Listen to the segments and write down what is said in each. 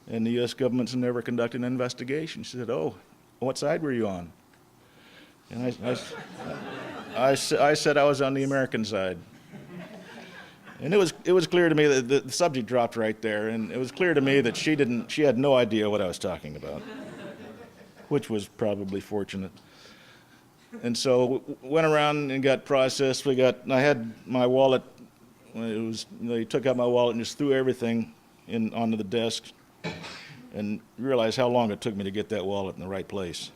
and the U.S. government's never conducted an investigation. She said, oh, what side were you on? And I said I was on the American side. And it was clear to me that the subject dropped right there, and it was clear to me that she had no idea what I was talking about, which was probably fortunate. And so went around and got processed. I had my wallet. They took out my wallet and just threw everything onto the desk, and realized how long it took me to get that wallet in the right place.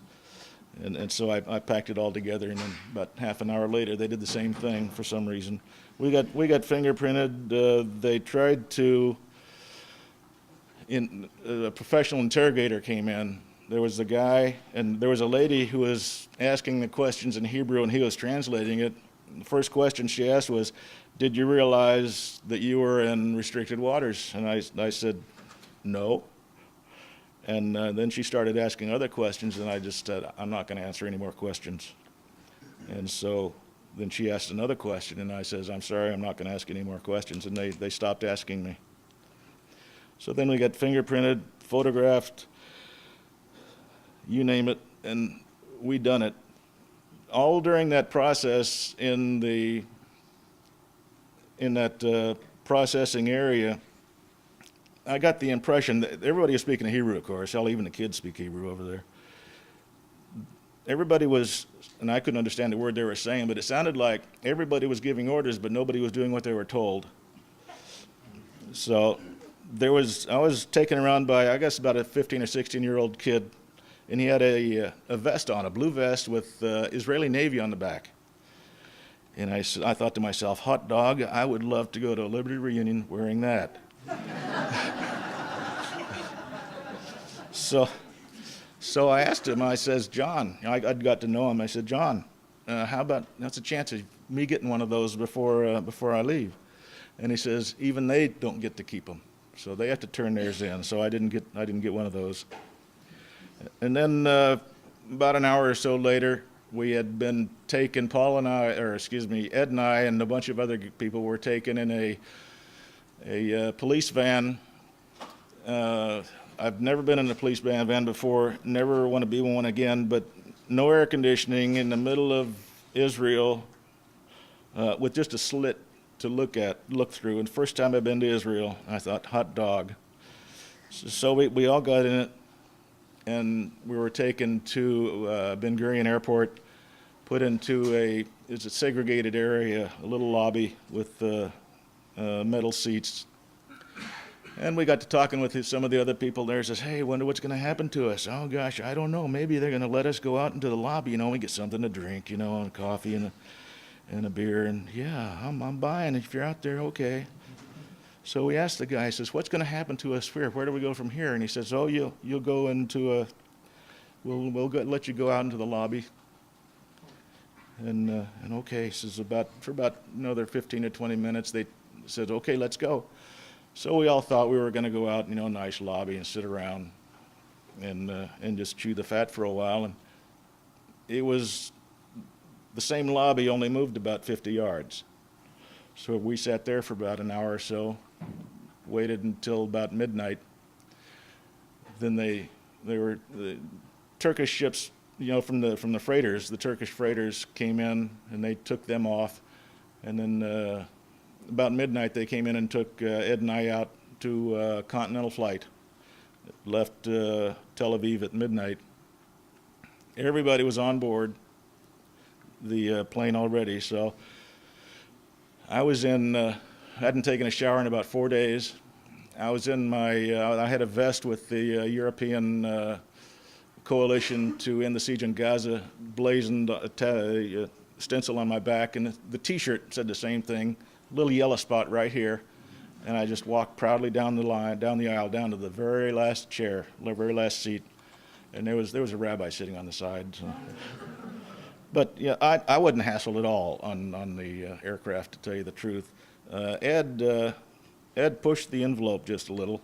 And so I packed it all together, and then about half an hour later, they did the same thing for some reason. We got fingerprinted. They tried to. A professional interrogator came in. There was a guy, and there was a lady who was asking the questions in Hebrew, and he was translating it. The first question she asked was, "Did you realize that you were in restricted waters?" And I said, "No." And then she started asking other questions, and I just said, "I'm not going to answer any more questions." And so then she asked another question, and I says, "I'm sorry, I'm not going to ask any more questions." And they stopped asking me. So then we got fingerprinted, photographed, you name it, and we done it. All during that process in that processing area, I got the impression that everybody was speaking Hebrew, of course. Hell, even the kids speak Hebrew over there. Everybody was, and I couldn't understand the word they were saying, but it sounded like everybody was giving orders, but nobody was doing what they were told. So I was taken around by, I guess, about a 15 or 16-year-old kid, and he had a vest on, a blue vest with Israeli Navy on the back. And I thought to myself, hot dog, I would love to go to a Liberty reunion wearing that. So I asked him, I says, "John," I'd got to know him, I said, "John, how about, that's a chance of me getting one of those before I leave?" And he says, "Even they don't get to keep them. So they have to turn theirs in." So I didn't get one of those. And then about an hour or so later, we had been taken, Ed and I and a bunch of other people were taken in a police van. I've never been in a police van before, never want to be one again, but no air conditioning in the middle of Israel with just a slit to look through. And the first time I've been to Israel, I thought, hot dog. So we all got in it, and we were taken to Ben Gurion Airport, put into it's a segregated area, a little lobby with metal seats. And we got to talking with some of the other people there. Says, "Hey, wonder what's going to happen to us?" "Oh gosh, I don't know. Maybe they're going to let us go out into the lobby, and get something to drink, and coffee and a beer." And yeah, I'm buying. If you're out there, okay. So we asked the guy. He says, "What's going to happen to us here? Where do we go from here?" And he says, "Oh, you'll go into we'll let you go out into the lobby." And okay, he says for about another 15 or 20 minutes, they said, "Okay, let's go." So we all thought we were going to go out, a nice lobby and sit around and just chew the fat for a while. And it was the same lobby, only moved about 50 yards. So we sat there for about an hour or so, waited until about midnight. Then the Turkish ships, from the freighters, the Turkish freighters came in and they took them off, and then about midnight they came in and took Ed and I out to a Continental flight. Left Tel Aviv at midnight. Everybody was on board the plane already, so I was hadn't taken a shower in about 4 days. I was in I had a vest with the European coalition to end the siege in Gaza blazoned stencil on my back, and the T-shirt said the same thing, little yellow spot right here, and I just walked proudly down the aisle, down to the very last chair, the very last seat, and there was a rabbi sitting on the side. So. But yeah, I wasn't hassled at all on the aircraft, to tell you the truth. Ed pushed the envelope just a little.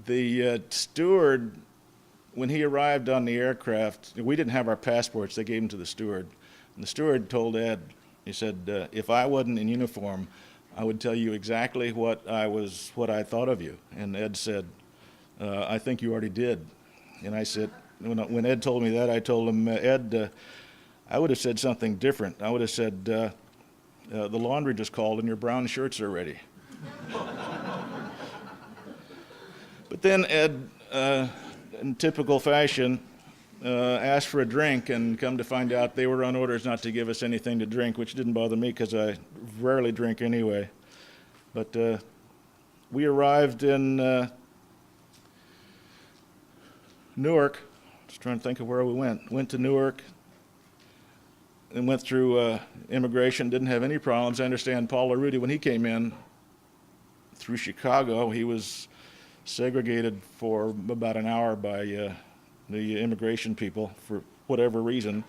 The steward, when he arrived on the aircraft, we didn't have our passports. They gave them to the steward. And the steward told Ed, he said, "If I wasn't in uniform, I would tell you exactly what I thought of you." And Ed said, I think you already did. And I said, when Ed told me that, I told him, Ed, I would have said something different. I would have said, the laundry just called and your brown shirts are ready. But then Ed, in typical fashion, asked for a drink, and come to find out they were on orders not to give us anything to drink, which didn't bother me because I rarely drink anyway. But we arrived in Newark. Just trying to think of where we went. Went to Newark and went through immigration, didn't have any problems. I understand Paul LaRudy, when he came in through Chicago, he was segregated for about an hour by the immigration people for whatever reason,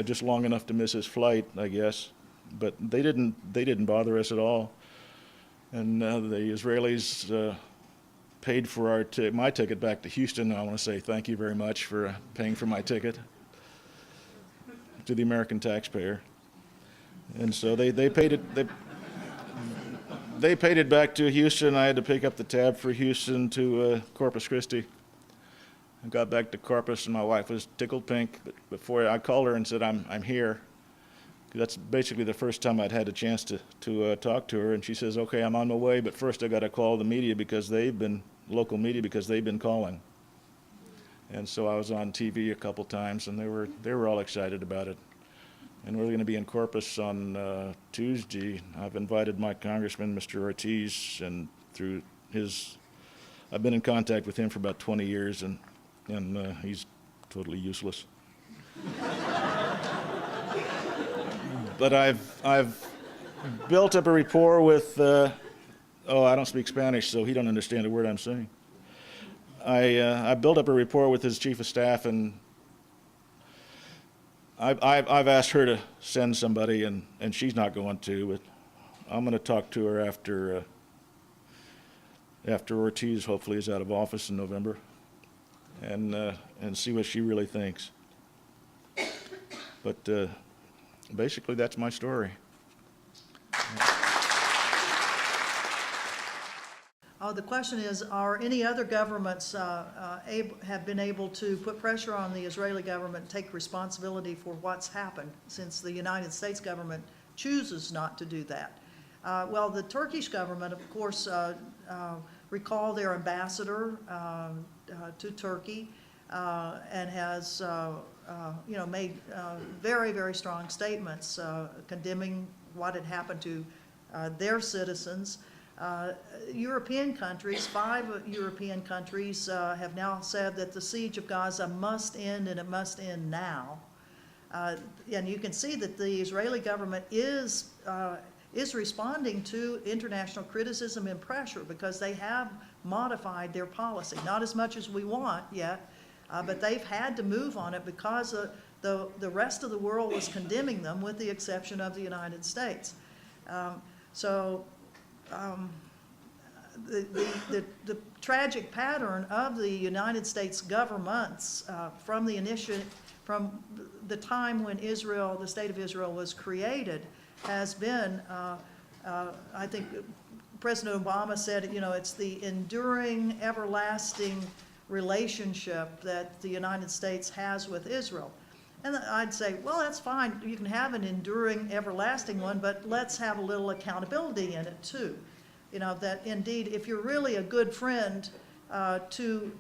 just long enough to miss his flight, I guess. But they didn't bother us at all. And the Israelis paid for my ticket back to Houston. I want to say thank you very much for paying for my ticket to the American taxpayer. And so they paid it. They paid it back to Houston. I had to pick up the tab for Houston to Corpus Christi. I got back to Corpus, and my wife was tickled pink. But before I called her and said, "I'm here." That's basically the first time I'd had a chance to talk to her. And she says, "Okay, I'm on my way, but first I got to call the media local media because they've been calling." And so I was on TV a couple times, and they were all excited about it. And we're going to be in Corpus on Tuesday. I've invited my congressman, Mr. Ortiz, and I've been in contact with him for about 20 years, and he's totally useless. But I've built up a rapport with, I don't speak Spanish, so he don't understand a word I'm saying. I built up a rapport with his chief of staff, and I've asked her to send somebody, and she's not going to, but I'm going to talk to her after Ortiz hopefully is out of office in November, and see what she really thinks. But basically, that's my story. The question is, are any other governments have been able to put pressure on the Israeli government and take responsibility for what's happened, since the United States government chooses not to do that? Well, the Turkish government, of course, recalled their ambassador to Turkey and has made very, very strong statements condemning what had happened to their citizens. European countries, 5 European countries have now said that the siege of Gaza must end, and it must end now. And you can see that the Israeli government is responding to international criticism and pressure, because they have modified their policy. Not as much as we want yet, but they've had to move on it because the rest of the world was condemning them, with the exception of the United States. The tragic pattern of the United States governments from the time when the State of Israel was created, has been, I think President Obama said, it's the enduring, everlasting relationship that the United States has with Israel. And I'd say, well, that's fine. You can have an enduring, everlasting one, but let's have a little accountability in it too. That indeed, if you're really a good friend to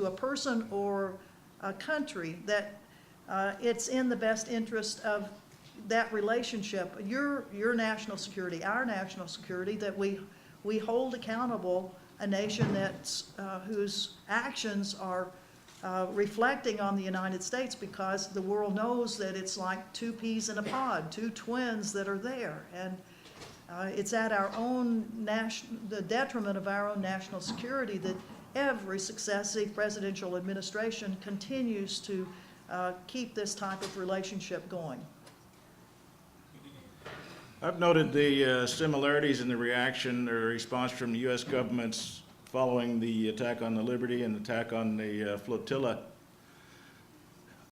a person or a country, that it's in the best interest of that relationship, your national security, our national security, that we hold accountable a nation that's whose actions are reflecting on the United States, because the world knows that it's like 2 peas in a pod, 2 twins that are there, and it's at our own the detriment of our own national security that every successive presidential administration continues to keep this type of relationship going. I've noted the similarities in the reaction or response from the U.S. governments following the attack on the Liberty and the attack on the flotilla.